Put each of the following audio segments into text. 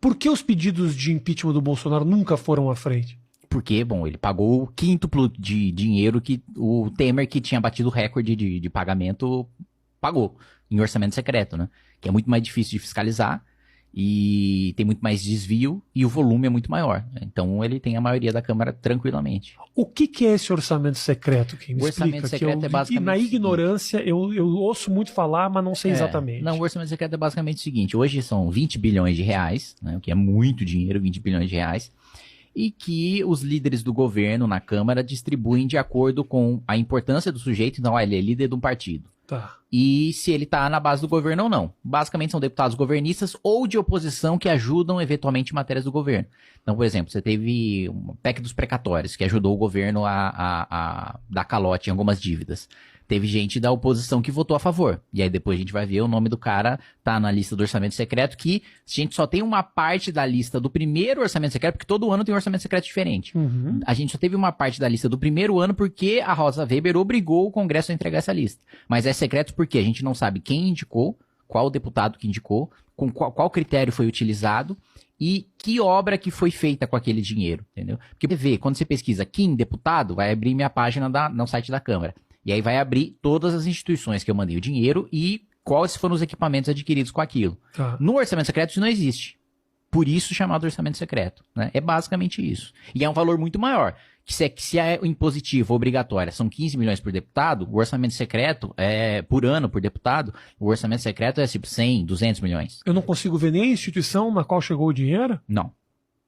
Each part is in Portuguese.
Por que os pedidos de impeachment do Bolsonaro nunca foram à frente? Porque, bom, ele pagou o quíntuplo de dinheiro que o Temer, que tinha batido o recorde de pagamento, pagou em orçamento secreto, né? Que é muito mais difícil de fiscalizar e tem muito mais desvio e o volume é muito maior. Então ele tem a maioria da Câmara tranquilamente. O que é esse orçamento secreto? Quem me O orçamento explica? secreto é basicamente E na o seguinte. ignorância, eu ouço muito falar, mas não sei exatamente. Não, o orçamento secreto é basicamente o seguinte. Hoje são 20 bilhões de reais, né, o que é muito dinheiro, 20 bilhões de reais, e que os líderes do governo na Câmara distribuem de acordo com a importância do sujeito. Então, ele é líder de um partido. Tá. E se ele tá na base do governo ou não. Basicamente são deputados governistas ou de oposição que ajudam eventualmente em matérias do governo. Então, por exemplo, você teve uma PEC dos precatórios, que ajudou o governo a dar calote em algumas dívidas. Teve gente da oposição que votou a favor. E aí depois a gente vai ver o nome do cara tá na lista do orçamento secreto, que a gente só tem uma parte da lista do primeiro orçamento secreto, porque todo ano tem um orçamento secreto diferente. Uhum. A gente só teve uma parte da lista do primeiro ano porque a Rosa Weber obrigou o Congresso a entregar essa lista. Mas é secreto porque a gente não sabe quem indicou, qual deputado que indicou, com qual critério foi utilizado e que obra que foi feita com aquele dinheiro, entendeu? Porque você vê, quando você pesquisa Kim deputado, vai abrir minha página no site da Câmara. E aí vai abrir todas as instituições que eu mandei o dinheiro e quais foram os equipamentos adquiridos com aquilo. Tá. No orçamento secreto isso não existe. Por isso chamado orçamento secreto, né? É basicamente isso. E é um valor muito maior. Se é impositivo, obrigatória, são 15 milhões por deputado, o orçamento secreto, por ano por deputado, o orçamento secreto é tipo 100, 200 milhões. Eu não consigo ver nem a instituição na qual chegou o dinheiro? Não,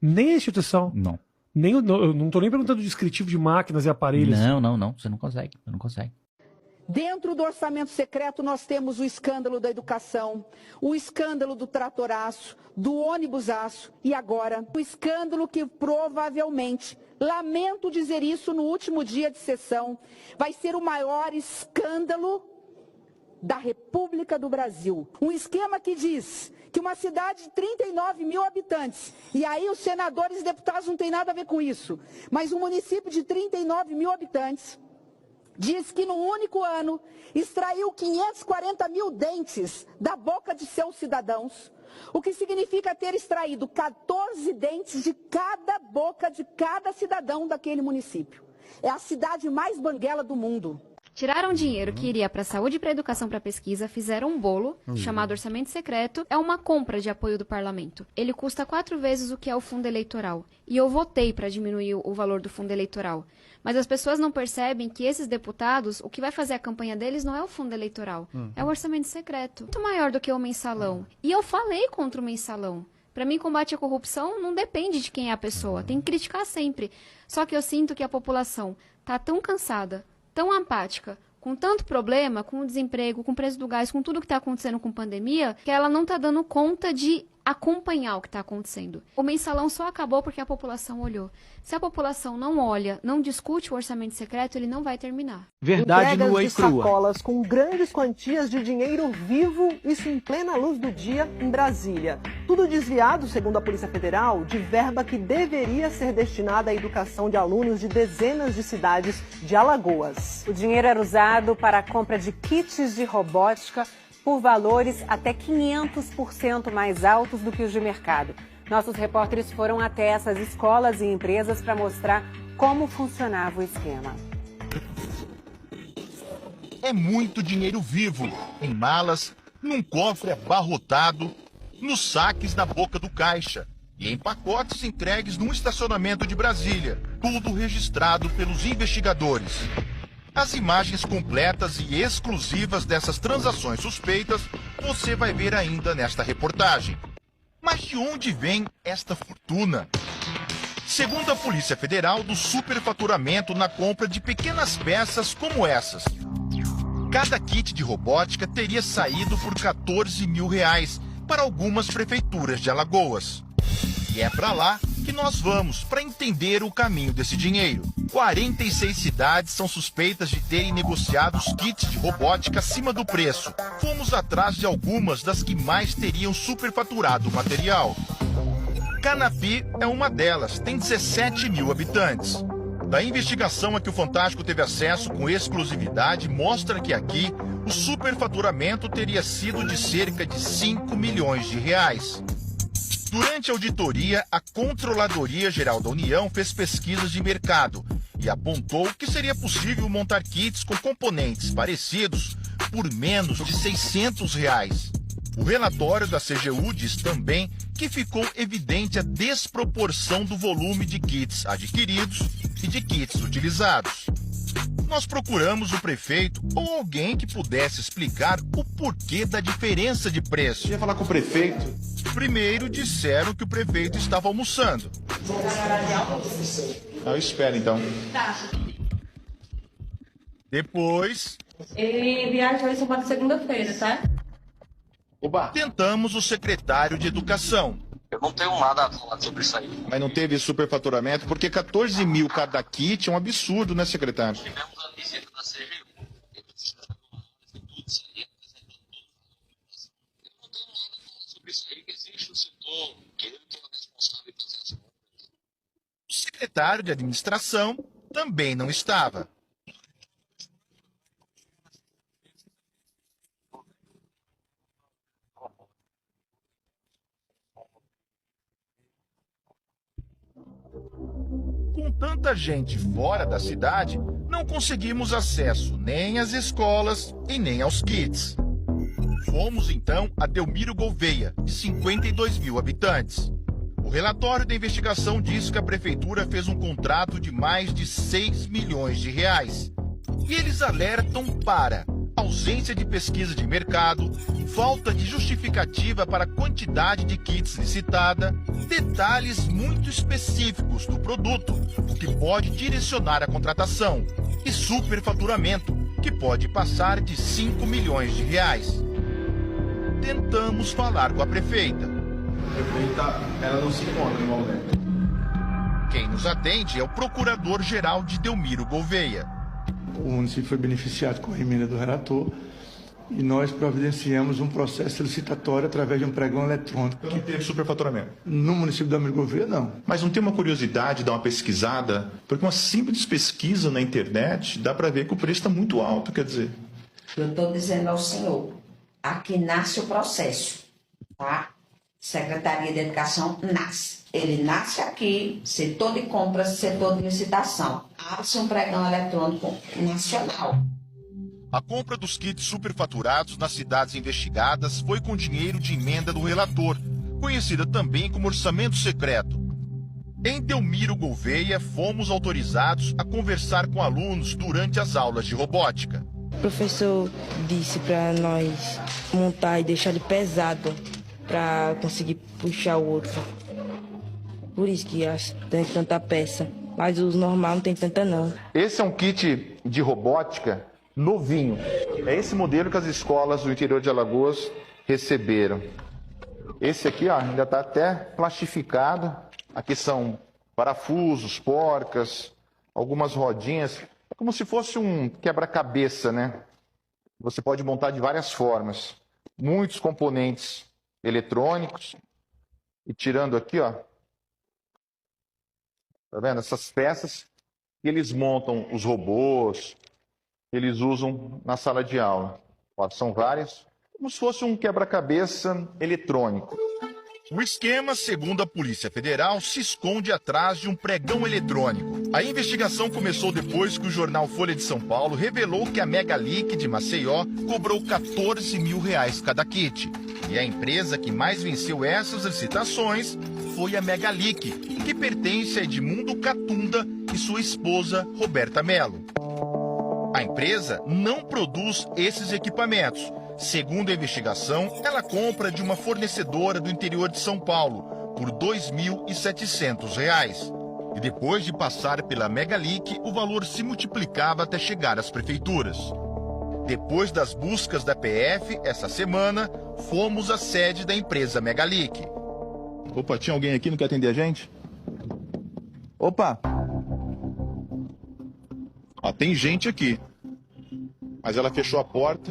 Nem a instituição? não. Eu não estou nem perguntando do descritivo de máquinas e aparelhos. Não, você não consegue. Dentro do orçamento secreto nós temos o escândalo da educação, o escândalo do tratoraço, do ônibusaço e agora o escândalo que provavelmente, lamento dizer isso no último dia de sessão, vai ser o maior escândalo da República do Brasil. Um esquema que diz que uma cidade de 39 mil habitantes, e aí os senadores e deputados não têm nada a ver com isso, mas um município de 39 mil habitantes, diz que no único ano extraiu 540 mil dentes da boca de seus cidadãos, o que significa ter extraído 14 dentes de cada boca de cada cidadão daquele município. É a cidade mais banguela do mundo. Tiraram dinheiro que iria para saúde, para educação, para pesquisa, fizeram um bolo chamado orçamento secreto. É uma compra de apoio do parlamento. Ele custa 4 vezes o que é o fundo eleitoral. E eu votei para diminuir o valor do fundo eleitoral. Mas as pessoas não percebem que esses deputados, o que vai fazer a campanha deles não é o fundo eleitoral, é o orçamento secreto. Muito maior do que o mensalão. E eu falei contra o mensalão. Para mim, combate à corrupção não depende de quem é a pessoa. Tem que criticar sempre. Só que eu sinto que a população está tão cansada, tão apática, com tanto problema, com o desemprego, com o preço do gás, com tudo que está acontecendo com pandemia, que ela não está dando conta de acompanhar o que está acontecendo. O mensalão só acabou porque a população olhou. Se a população não olha, não discute o orçamento secreto, ele não vai terminar. Verdade Entregas nua e de crua. sacolas com grandes quantias de dinheiro vivo, isso em plena luz do dia em Brasília. Tudo desviado, segundo a Polícia Federal, de verba que deveria ser destinada à educação de alunos de dezenas de cidades de Alagoas. O dinheiro era usado para a compra de kits de robótica por valores até 500% mais altos do que os de mercado. Nossos repórteres foram até essas escolas e empresas para mostrar como funcionava o esquema. É muito dinheiro vivo, em malas, num cofre abarrotado, nos saques na boca do caixa e em pacotes entregues num estacionamento de Brasília, tudo registrado pelos investigadores. As imagens completas e exclusivas dessas transações suspeitas você vai ver ainda nesta reportagem. Mas de onde vem esta fortuna? Segundo a Polícia Federal, do superfaturamento na compra de pequenas peças como essas. Cada kit de robótica teria saído por R$14 mil para algumas prefeituras de Alagoas. E é para lá que nós vamos para entender o caminho desse dinheiro. 46 cidades são suspeitas de terem negociado os kits de robótica acima do preço. Fomos atrás de algumas das que mais teriam superfaturado o material. Canapi é uma delas, tem 17 mil habitantes. Da investigação a que o Fantástico teve acesso com exclusividade, mostra que aqui o superfaturamento teria sido de cerca de R$5 milhões. Durante a auditoria, a Controladoria Geral da União fez pesquisas de mercado e apontou que seria possível montar kits com componentes parecidos por menos de R$600. O relatório da CGU diz também que ficou evidente a desproporção do volume de kits adquiridos e de kits utilizados. Nós procuramos o prefeito ou alguém que pudesse explicar o porquê da diferença de preço. Queria falar com o prefeito. Primeiro disseram que o prefeito estava almoçando. Eu espero então. Tá. Depois, Ele viajou em São Paulo segunda-feira, tá? Oba! tentamos o secretário de Educação. Eu não tenho nada a falar sobre isso aí. Mas não teve superfaturamento, porque 14 mil cada kit é um absurdo, né, secretário? Tivemos a visita da CGU. Eles tudo isso aí, eu não tenho nada a falar sobre isso aí, que existe o setor, que ele que é o responsável por fazer as compras. O secretário de Administração também não estava. Com tanta gente fora da cidade, não conseguimos acesso nem às escolas e nem aos kits. Fomos então a Delmiro Gouveia, de 52 mil habitantes. O relatório da investigação diz que a prefeitura fez um contrato de mais de R$6 milhões. E eles alertam para ausência de pesquisa de mercado, falta de justificativa para a quantidade de kits licitada, detalhes muito específicos do produto, o que pode direcionar a contratação, e superfaturamento, que pode passar de R$5 milhões. Tentamos falar com a prefeita. Ela não se encontra no momento. Quem nos atende é o procurador-geral de Delmiro Gouveia. O município foi beneficiado com a emenda do relator e nós providenciamos um processo licitatório através de um pregão eletrônico. Não teve superfaturamento. No município de Delmiro Gouveia, não. Mas não tem uma curiosidade, dar uma pesquisada? Porque uma simples pesquisa na internet dá para ver que o preço está muito alto, quer dizer. Eu estou dizendo ao senhor, aqui nasce o processo, tá? Secretaria de Educação nasce. Ele nasce aqui, setor de compras, setor de licitação. Abre-se um pregão eletrônico nacional. A compra dos kits superfaturados nas cidades investigadas foi com dinheiro de emenda do relator, conhecida também como orçamento secreto. Em Delmiro Gouveia, fomos autorizados a conversar com alunos durante as aulas de robótica. O professor disse para nós montar e deixar ele pesado para conseguir puxar o outro. Por isso que tem tanta peça. Mas os normal não tem tanta não. Esse é um kit de robótica novinho. É esse modelo que as escolas do interior de Alagoas receberam. Esse aqui, ó, ainda está até plastificado. Aqui são parafusos, porcas, algumas rodinhas. É como se fosse um quebra-cabeça, né? Você pode montar de várias formas. Muitos componentes eletrônicos. E tirando aqui, ó. Tá vendo? Essas peças que eles montam os robôs, eles usam na sala de aula. Ó, são várias, como se fosse um quebra-cabeça eletrônico. O esquema, segundo a Polícia Federal, se esconde atrás de um pregão eletrônico. A investigação começou depois que o jornal Folha de São Paulo revelou que a Megalic de Maceió cobrou R$14 mil cada kit. E a empresa que mais venceu essas licitações foi a Megalic, que pertence a Edmundo Catunda e sua esposa Roberta Mello. A empresa não produz esses equipamentos. Segundo a investigação, ela compra de uma fornecedora do interior de São Paulo por R$ 2.700. E depois de passar pela Megalic, o valor se multiplicava até chegar às prefeituras. Depois das buscas da PF, essa semana, fomos à sede da empresa Megalic. Opa, tinha alguém aqui que não quer atender a gente? Opa! Ó, tem gente aqui. Mas ela fechou a porta.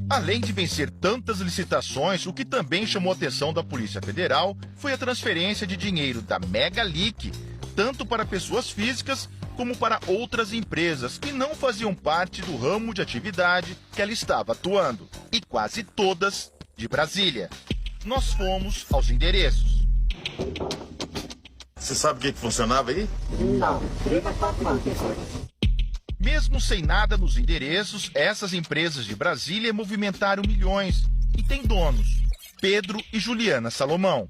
Além de vencer tantas licitações, o que também chamou a atenção da Polícia Federal foi a transferência de dinheiro da Megalic, tanto para pessoas físicas como para outras empresas que não faziam parte do ramo de atividade que ela estava atuando. E quase todas de Brasília. Nós fomos aos endereços. Você sabe o que funcionava aí? Não. Mesmo sem nada nos endereços, essas empresas de Brasília movimentaram milhões e têm donos, Pedro e Juliana Salomão.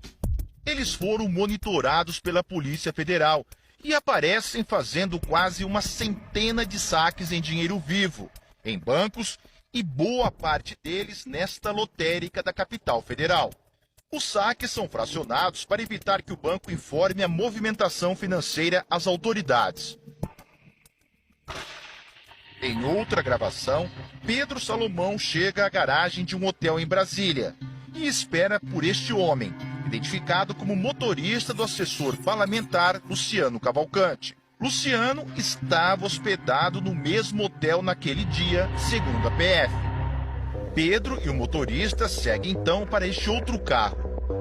Eles foram monitorados pela Polícia Federal e aparecem fazendo quase uma centena de saques em dinheiro vivo, em bancos e boa parte deles nesta lotérica da capital federal. Os saques são fracionados para evitar que o banco informe a movimentação financeira às autoridades. Em outra gravação, Pedro Salomão chega à garagem de um hotel em Brasília e espera por este homem, identificado como motorista do assessor parlamentar Luciano Cavalcante. Luciano estava hospedado no mesmo hotel naquele dia, segundo a PF. Pedro e o motorista seguem então para este outro carro.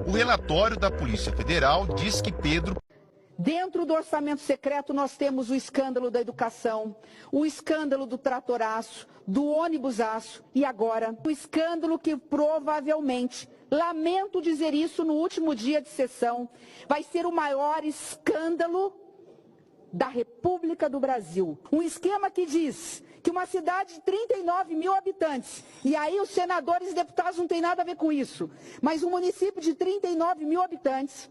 O relatório da Polícia Federal diz que Pedro... Dentro do orçamento secreto nós temos o escândalo da educação, o escândalo do tratoraço, do ônibusaço e agora o escândalo que provavelmente, lamento dizer isso no último dia de sessão, vai ser o maior escândalo da República do Brasil. Um esquema que diz que uma cidade de 39 mil habitantes, e aí os senadores e deputados não têm nada a ver com isso, mas um município de 39 mil habitantes,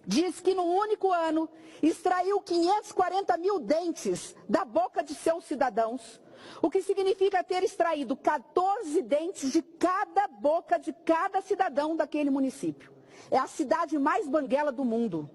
diz que no único ano extraiu 540 mil dentes da boca de seus cidadãos, o que significa ter extraído 14 dentes de cada boca de cada cidadão daquele município. É a cidade mais banguela do mundo.